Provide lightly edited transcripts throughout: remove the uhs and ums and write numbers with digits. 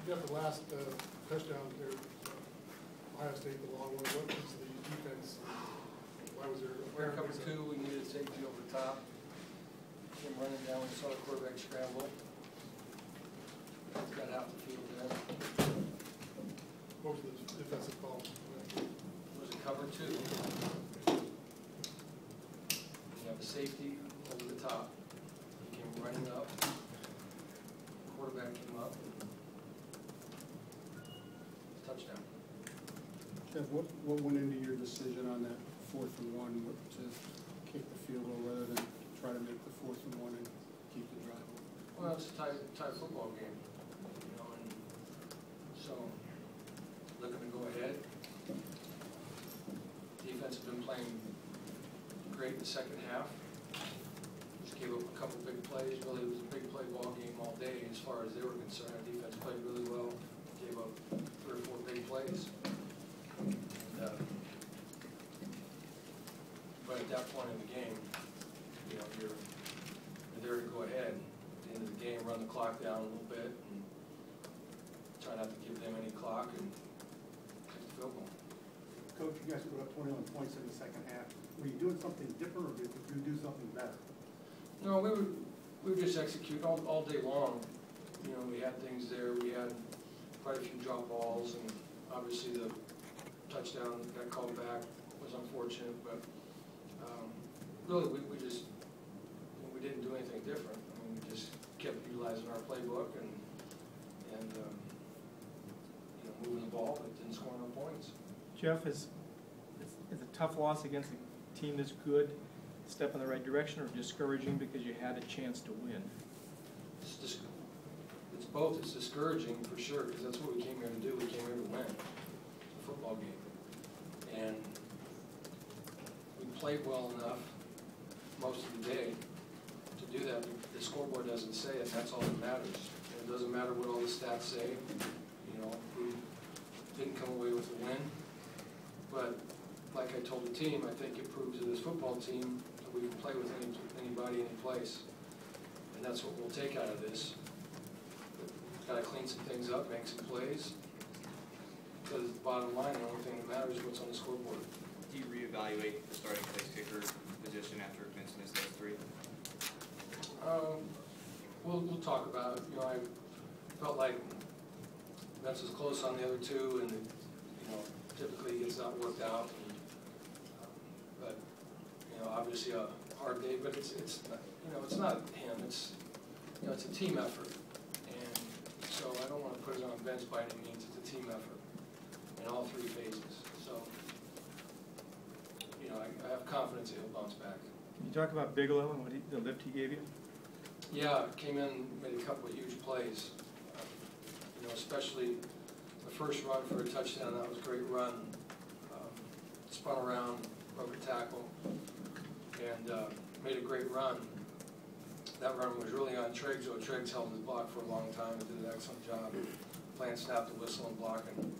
Jeff, the last touchdown there, Ohio State, the long one, what was the defense? Why was there We're cover two, we needed safety over the top. Came running down, we saw the quarterback scramble. He's got half the field there. What was the defensive call? It was a cover two. You have a safety over the top. He came running up. Quarterback came up. Touchdown. Jeff, what went into your decision on that 4th and 1 to kick the field goal rather than try to make the 4th and 1 and keep the drive open? Well, it's a tie football game, you know, and so looking to go ahead. Defense has been playing great in the second half. Just gave up a couple big plays. Really, it was a big play ball game all day as far as they were concerned. Our defense played really well. Gave up 3 or 4 big plays. And, but at that point in the game, you know, you're there to go ahead. At the end of the game, run the clock down a little bit and try not to give them any clock and kick the field goal. Coach, you guys put up 21 points in the second half. Were you doing something different, or did you do something better? No, we would just execute all day long. You know, we had things there. We had quite a few drop balls, and obviously the touchdown that got called back was unfortunate. But really, we just we didn't do anything different. I mean, we just kept utilizing our playbook and you know, moving the ball, but didn't score no points. Jeff, is a tough loss against a team that's good a step in the right direction, or discouraging because you had a chance to win? It's both. It's discouraging for sure, because that's what we came here to do. We came here to win a football game, and we played well enough most of the day to do that. The scoreboard doesn't say it, and that's all that matters. And it doesn't matter what all the stats say. You know, we didn't come away with a win, but like I told the team, I think it proves to this football team that we can play with anybody, any place, and that's what we'll take out of this. Got to clean some things up, make some plays, because bottom line, the only thing that matters is what's on the scoreboard. Do you reevaluate the starting place kicker position after Vince missed those 3? We'll talk about it. You know, I felt like Vince was close on the other 2, and you know, typically he gets that worked out. And, but you know, obviously a hard day. But it's not, you know, it's not him. It's, you know, it's a team effort. And so I don't want to put it on Vince by any means. It's a team effort in all 3 phases. So you know, I have confidence he'll bounce back. Can you talk about Bigelow and the lift he gave you? Yeah, came in, made a couple of huge plays. You know, especially the first run for a touchdown. That was a great run. Spun around, broke a tackle, and made a great run. That run was really on Triggs, so Triggs held his block for a long time and did an excellent job playing snap the whistle and blocking.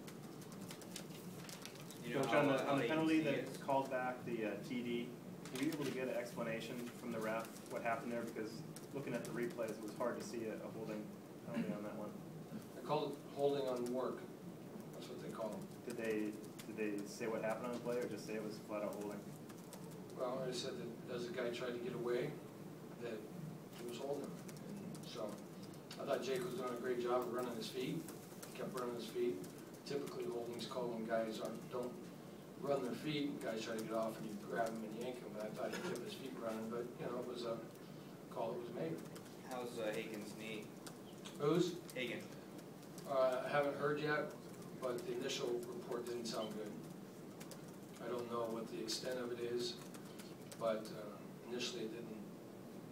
You know, Coach, on the penalty that called back the TD, were you able to get an explanation from the ref what happened there? Because looking at the replays, it was hard to see a holding penalty on that one. They called it holding on work. That's what they call it. Did they say what happened on the play, or just say it was flat out holding? Well, I said that as the guy tried to get away, that he was holding him. And so I thought Jake was doing a great job of running his feet. He kept running his feet. Typically, holding's called when guys don't run their feet. Guys try to get off, and you grab them and yank them. But I thought he kept his feet running. But you know, it was a call that was made. How's Hagen's knee? Who's? Hagen. I haven't heard yet, but the initial report didn't sound good. I don't know what the extent of it is, but initially it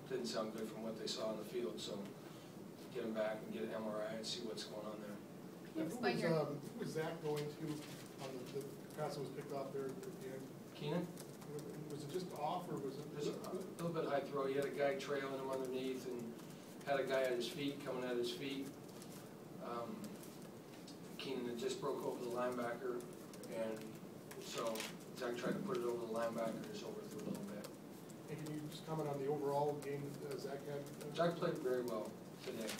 didn't sound good from what they saw on the field. So get him back and get an MRI and see what's going on there. Who was Zach going to on the pass that was picked off there at the end? Keenan? Was it just off, or was it just a little bit high throw? He had a guy trailing him underneath and had a guy at his feet, coming at his feet. Keenan had just broke over the linebacker, and so Zach tried to put it over the linebacker, just overthrew a little bit. And can you just comment on the overall game that Zach had? Zach played very well today.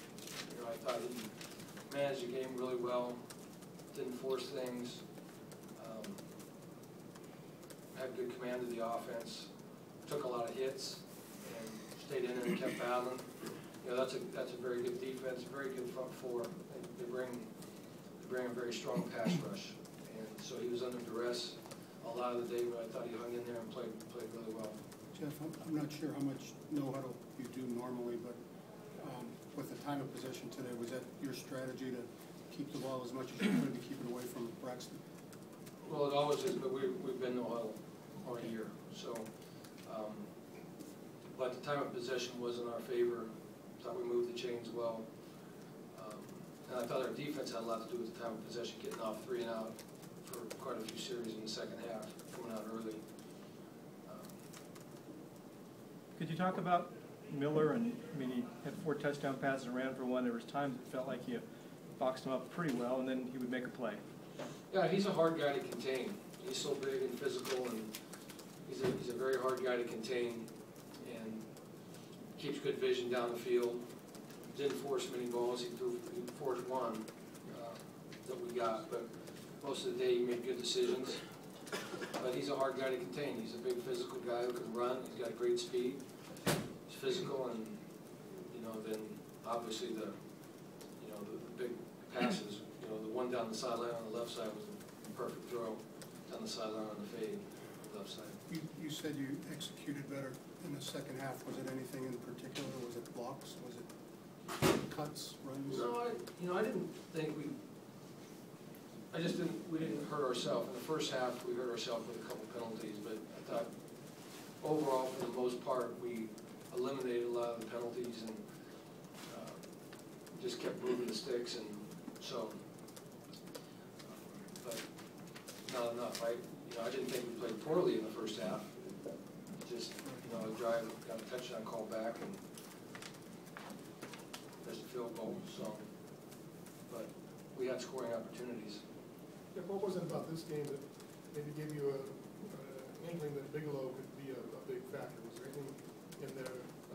You know, I thought he managed the game really well, didn't force things, had good command of the offense, took a lot of hits, and stayed in it and kept battling. You know, that's a very good defense, very good front four. They bring a very strong pass rush, and so he was under duress a lot of the day, but I thought he hung in there and played really well. Jeff, I'm not sure how much know-huddle you do normally, but with the time of possession today, was that your strategy to keep the ball as much as you could to keep it away from Braxton? Well, it always is, but we've been no-huddle all year, so. But the time of possession was in our favor. Thought we moved the chains well. And I thought our defense had a lot to do with the time of possession, getting off 3 and out for quite a few series in the second half, coming out early. Could you talk about Miller? And I mean, he had 4 touchdown passes and ran for 1. There was times it felt like you boxed him up pretty well, and then he would make a play. Yeah, he's a hard guy to contain. He's so big and physical, and he's a very hard guy to contain, and keeps good vision down the field. Didn't force many balls. He forced 1 that we got, but most of the day he made good decisions. But he's a hard guy to contain. He's a big physical guy who can run. He's got great speed. He's physical, and then obviously the big passes. The one down the sideline on the left side was a perfect throw down the sideline on the fade, left side. You said you executed better in the second half. Was it anything in particular? Was it blocks? Was it cuts, runs? No, I didn't think we didn't hurt ourselves. In the first half, we hurt ourselves with a couple penalties, but I thought overall, for the most part, we eliminated a lot of the penalties and just kept moving the sticks, and so, but not enough. I didn't think we played poorly in the first half. Just, a drive, got a touchdown call back, and there's a field goal, so, but we had scoring opportunities. Yeah, what was it about this game that maybe gave you an inkling that Bigelow could be a big factor? Was there anything in the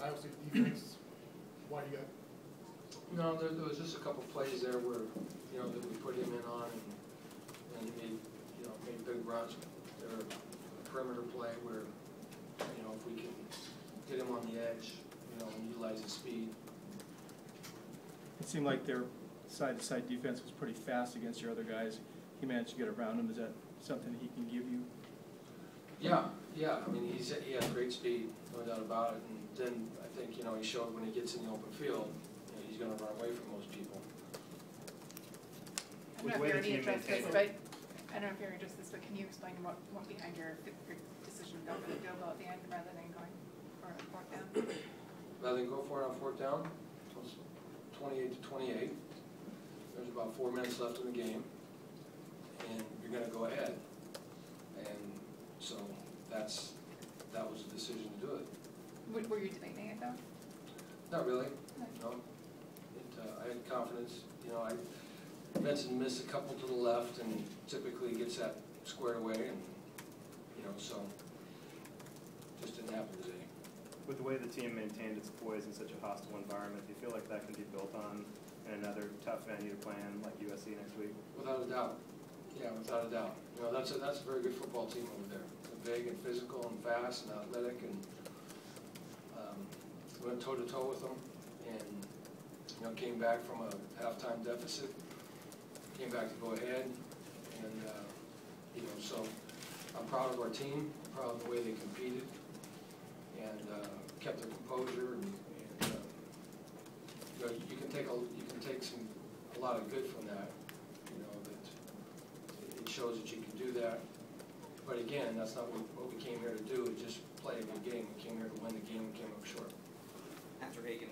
Iowa State defense, why you got? No, there was just a couple plays there where, that we put him in on, and he made big runs. There were a perimeter play where, if we can get him on the edge, and utilize his speed. It seemed like their side-to-side defense was pretty fast against your other guys. He managed to get around him. Is that something he can give you? Yeah. I mean, he has great speed, no doubt about it. And then I think, he showed when he gets in the open field, he's going to run away from most people. I don't know if you already addressed this, but can you explain what went behind your decision to go for the field goal at the end rather than going for a 4th down? Rather than go for it on 4th down, it was 28-28. There's about 4 minutes left in the game, and you're going to go ahead. And so that was the decision to do it. Were you debating it though? Not really. No. I had confidence. Benson missed a couple to the left, and typically gets that squared away, and so just didn't happen today. With the way the team maintained its poise in such a hostile environment, do you feel like that can be built on in another tough venue to play in, like USC next week? Without a doubt. Yeah, without a doubt. That's a very good football team over there. They're big and physical and fast and athletic, and we went toe-to-toe with them, and came back from a halftime deficit, came back to go ahead, and so I'm proud of our team, proud of the way they competed, and kept their composure, and you can take a lot of good from that. That it shows that you can do that. But again, that's not what we came here to do. Is just play a good game. We came here to win the game. We came up short. After Hagen